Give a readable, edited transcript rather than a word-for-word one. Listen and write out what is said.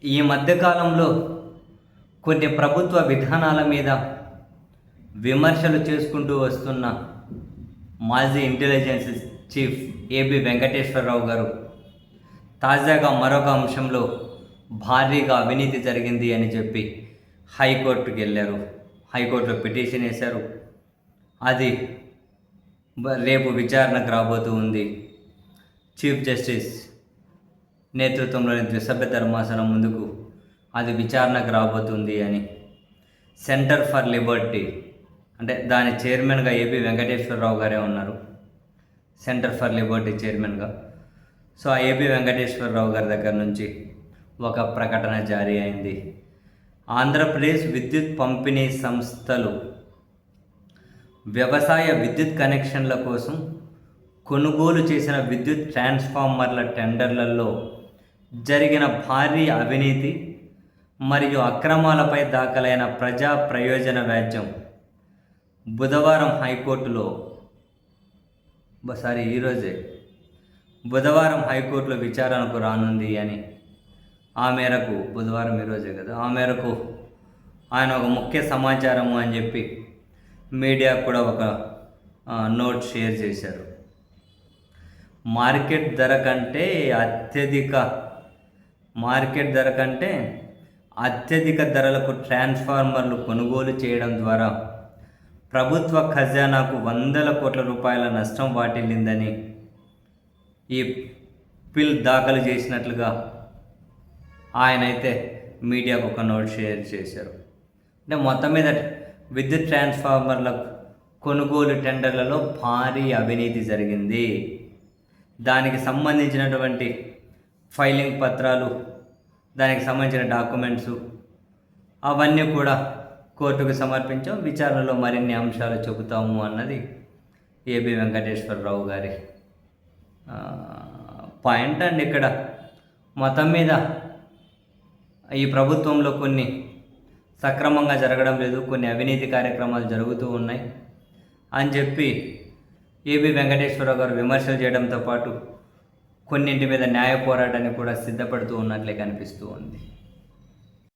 ఈ మధ్యకాలంలో కొన్ని ప్రభుత్వ విధానాల మీద విమర్శలు చేసుకుంటూ వస్తున్న మాజీ ఇంటెలిజెన్స్ చీఫ్ ఏబి వెంకటేశ్వరరావు గారు తాజాగా మరొక అంశంలో భారీగా అవినీతి జరిగింది అని చెప్పి హైకోర్టుకు వెళ్ళారు. హైకోర్టులో పిటిషన్ వేశారు. అది రేపు విచారణకు రాబోతూ ఉంది. చీఫ్ జస్టిస్ నేతృత్వంలోని ద్విసభ్య ధర్మాసనం ముందుకు అది విచారణకు రాబోతుంది అని సెంటర్ ఫర్ లిబర్టీ, అంటే దాని చైర్మన్గా ఏబి వెంకటేశ్వరరావు గారే ఉన్నారు, సెంటర్ ఫర్ లిబర్టీ చైర్మన్గా. సో ఆ ఏబి వెంకటేశ్వరరావు గారి దగ్గర నుంచి ఒక ప్రకటన జారీ అయింది. ఆంధ్రప్రదేశ్ విద్యుత్ పంపిణీ సంస్థలు వ్యవసాయ విద్యుత్ కనెక్షన్ల కోసం కొనుగోలు చేసిన విద్యుత్ ట్రాన్స్ఫార్మర్ల టెండర్లలో జరిగిన భారీ అవినీతి మరియు అక్రమాలపై దాఖలైన ప్రజా ప్రయోజన వ్యాజ్యం బుధవారం హైకోర్టులో బుధవారం హైకోర్టులో విచారణకు రానుంది అని ఆ మేరకు ఆ మేరకు ఆయన ఒక ముఖ్య సమాచారము అని చెప్పి మీడియా కూడా ఒక నోట్ షేర్ చేశారు. మార్కెట్ ధర కంటే అత్యధిక ధరలకు ట్రాన్స్ఫార్మర్లు కొనుగోలు చేయడం ద్వారా ప్రభుత్వ ఖజానాకు వందల కోట్ల రూపాయల నష్టం వాటిల్లిందని ఈ బిల్ దాఖలు చేసినట్లుగా ఆయనైతే మీడియాకు ఒక నోట్ షేర్ చేశారు. అంటే మొత్తం మీద విద్యుత్ ట్రాన్స్ఫార్మర్ల కొనుగోలు టెండర్లలో భారీ అవినీతి జరిగింది. దానికి సంబంధించినటువంటి ఫైలింగ్ పత్రాలు, దానికి సంబంధించిన డాక్యుమెంట్స్ అవన్నీ కూడా కోర్టుకు సమర్పించాం. విచారణలో మరిన్ని అంశాలు చెబుతాము అన్నది ఏబి వెంకటేశ్వరరావు గారి పాయింట్. అండ్ ఇక్కడ మొత్తం మీద ఈ ప్రభుత్వంలో కొన్ని సక్రమంగా జరగడం లేదు, కొన్ని అవినీతి కార్యక్రమాలు జరుగుతూ ఉన్నాయి అని చెప్పి ఏబి వెంకటేశ్వరరావు గారు విమర్శలు చేయడంతో పాటు కొన్నింటి మీద న్యాయ పోరాటాన్ని కూడా సిద్ధపడుతూ ఉన్నట్లే కనిపిస్తూ ఉంది.